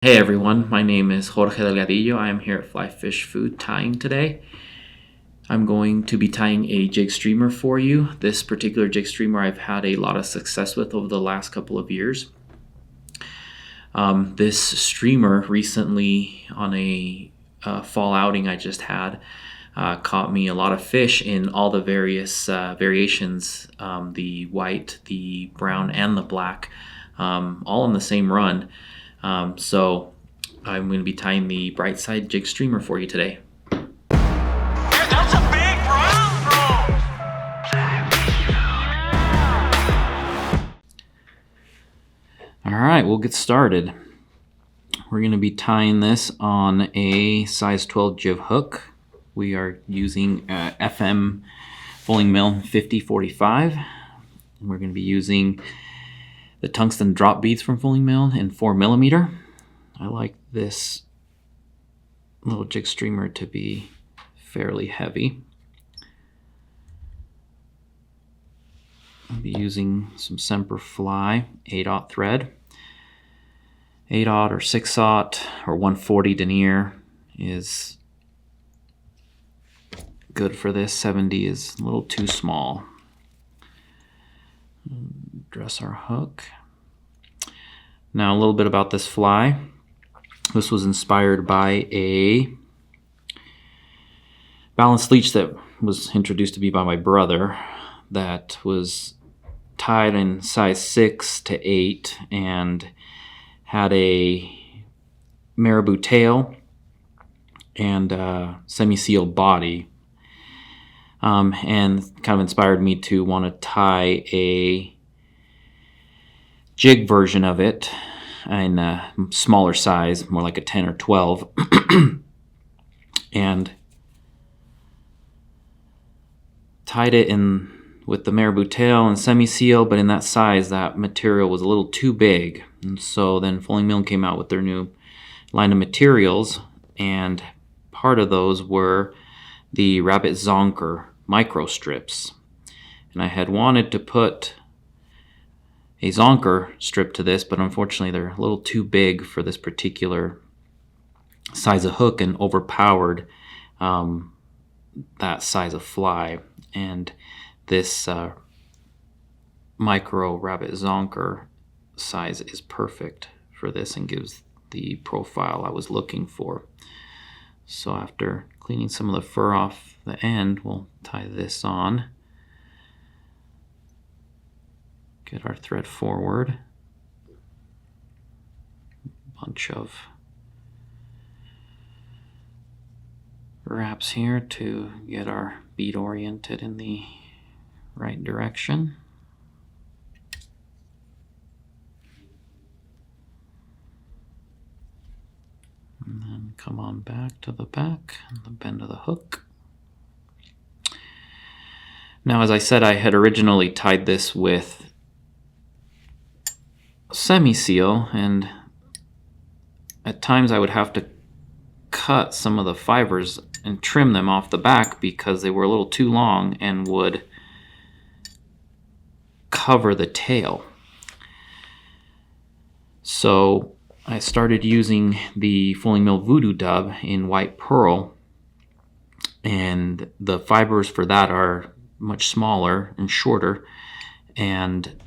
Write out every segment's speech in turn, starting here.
Hey everyone, my name is Jorge Delgadillo. I am here at Fly Fish Food tying today. I'm going to be tying a jig streamer for you. This particular jig streamer I've had a lot of success with over the last couple of years. This streamer recently on a fall outing I just had caught me a lot of fish in all the various variations, the white, the brown, and the black, all in the same run. So I'm going to be tying the Brightside jig streamer for you today. That's a big brown bro. Alright, we'll get started. We're going to be tying this on a size 12 jib hook. We are using FM Fulling Mill 5045. We're going to be using the tungsten drop beads from Fulling Mill in 4mm. I like this little jig streamer to be fairly heavy. I'll be using some Semper Fly 8/0 thread. 8/0 or 6/0 or 140 denier is good for this. 70 is a little too small. Dress our hook. Now a little bit about this fly. This was inspired by a balanced leech that was introduced to me by my brother that was tied in size 6 to 8 and had a marabou tail and a semi-sealed body, and kind of inspired me to want to tie a jig version of it in a smaller size, more like a 10 or 12, and tied it in with the marabou tail and semi-seal, but in that size, that material was a little too big. And so then Fulling Mill came out with their new line of materials, and part of those were the rabbit zonker micro strips. And I had wanted to put a zonker strip to this, but unfortunately they're a little too big for this particular size of hook and overpowered that size of fly. And this micro rabbit zonker size is perfect for this and gives the profile I was looking for. So after cleaning some of the fur off the end, we'll tie this on. Get our thread forward. Bunch of wraps here to get our bead oriented in the right direction. And then come on back to the back and the bend of the hook. Now, as I said, I had originally tied this with semi-seal, and at times I would have to cut some of the fibers and trim them off the back because they were a little too long and would cover the tail. So I started using the Fulling Mill Voodoo Dub in white pearl, and the fibers for that are much smaller and shorter and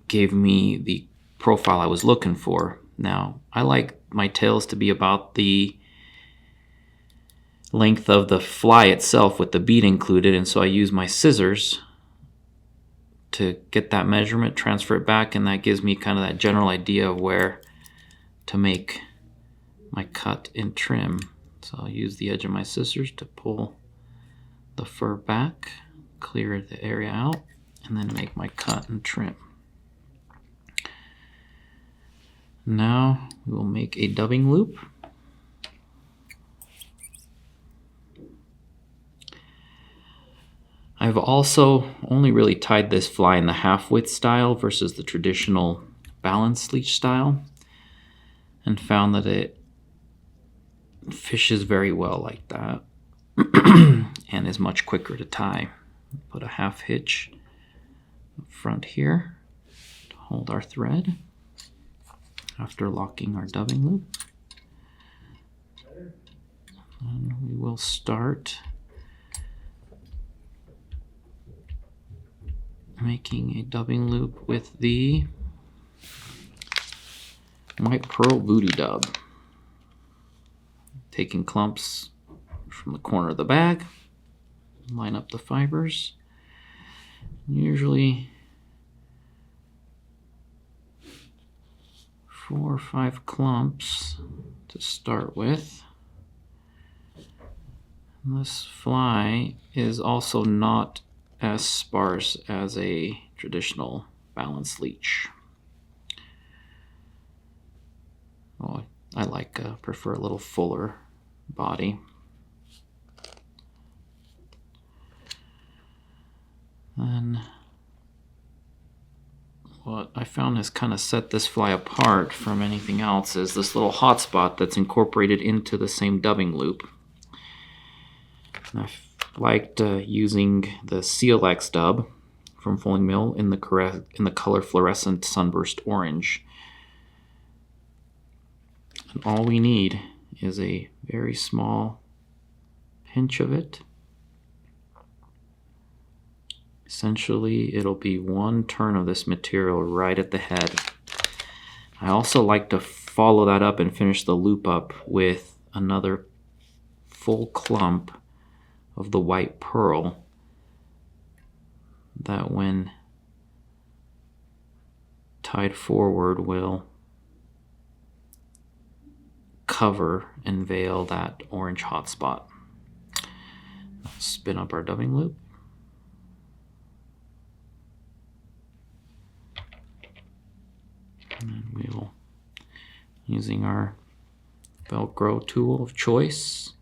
gave me the profile I was looking for. Now, I like my tails to be about the length of the fly itself with the bead included, and so I use my scissors to get that measurement, transfer it back, and that gives me kind of that general idea of where to make my cut and trim. So I'll use the edge of my scissors to pull the fur back, clear the area out, and then make my cut and trim. Now we will make a dubbing loop. I've also only really tied this fly in the half-width style versus the traditional balanced leech style, and found that it fishes very well like that and is much quicker to tie. Put a half hitch up front here to hold our thread. after locking our dubbing loop. And we will start making a dubbing loop with the white pearl voodoo dub. Taking clumps from the corner of the bag, line up the fibers. Usually 4 or 5 clumps to start with. And this fly is also not as sparse as a traditional balanced leech. Oh, I prefer a little fuller body. And what I found has kind of set this fly apart from anything else is this little hotspot that's incorporated into the same dubbing loop. And I've liked using the CLX dub from Fulling Mill in the color fluorescent sunburst orange. And all we need is a very small pinch of it. Essentially, it'll be one turn of this material right at the head. I also like to follow that up and finish the loop up with another full clump of the white pearl that when tied forward will cover and veil that orange hotspot. Spin up our dubbing loop. And then we will, using our Velcro tool of choice,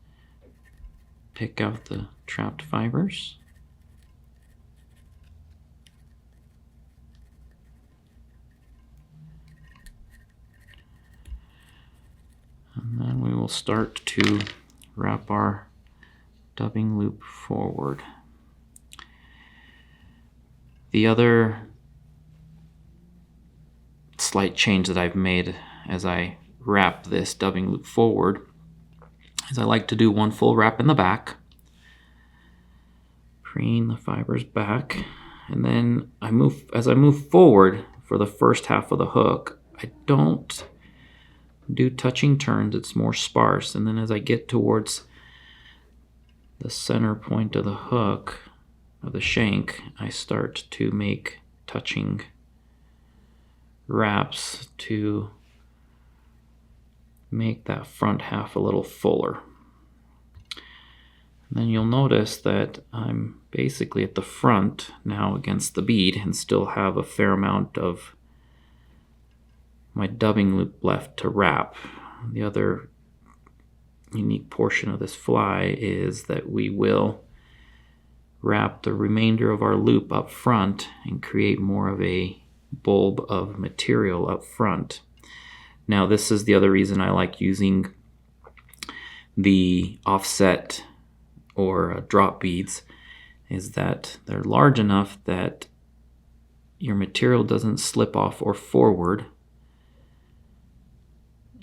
pick out the trapped fibers. And then we will start to wrap our dubbing loop forward. The other slight change that I've made as I wrap this dubbing loop forward is I like to do one full wrap in the back, preen the fibers back, and then as I move forward for the first half of the hook, I don't do touching turns, it's more sparse, and then as I get towards the center point of the hook, of the shank, I start to make touching wraps to make that front half a little fuller. And then you'll notice that I'm basically at the front now against the bead and still have a fair amount of my dubbing loop left to wrap. The other unique portion of this fly is that we will wrap the remainder of our loop up front and create more of a bulb of material up front. Now this is the other reason I like using the offset or drop beads, is that they're large enough that your material doesn't slip off or forward,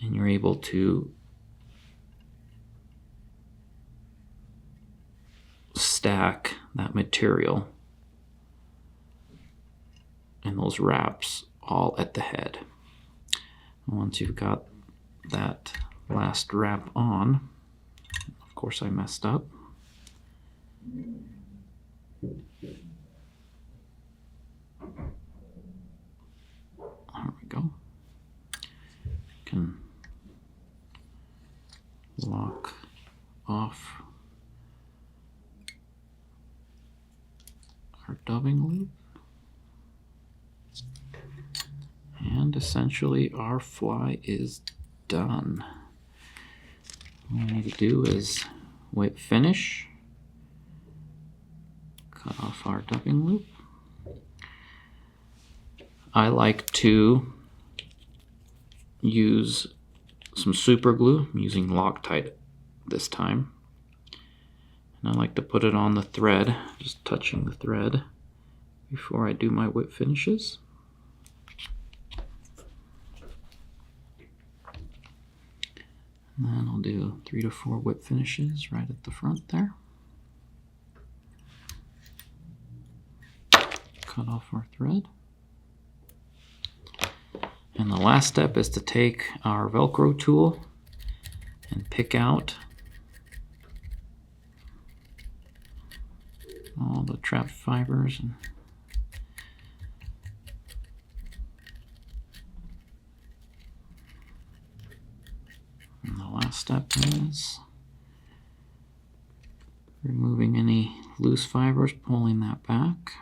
and you're able to stack that material and those wraps all at the head. Once you've got that last wrap on, of course I messed up. There we go. You can lock off our dubbing loop. And essentially our fly is done. All we need to do is whip finish, cut off our dubbing loop. I like to use some super glue. I'm using Loctite this time. And I like to put it on the thread, just touching the thread before I do my whip finishes. And then I'll do 3 to 4 whip finishes right at the front there. Cut off our thread. And the last step is to take our Velcro tool and pick out all the trapped fibers. And the last step is removing any loose fibers, pulling that back.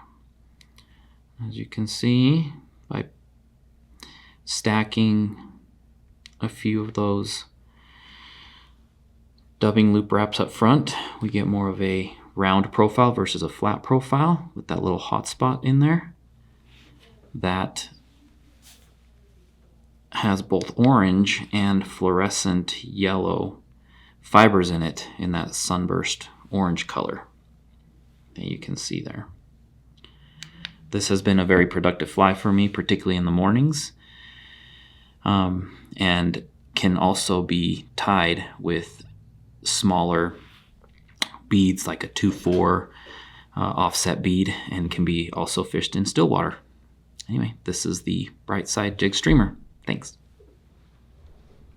As you can see, by stacking a few of those dubbing loop wraps up front, we get more of a round profile versus a flat profile with that little hotspot in there that has both orange and fluorescent yellow fibers in it in that sunburst orange color that you can see there. This has been a very productive fly for me, particularly in the mornings, and can also be tied with smaller beads like a 2-4 offset bead, and can be also fished in still water. Anyway, this is the Brightside Jig Streamer. Thanks.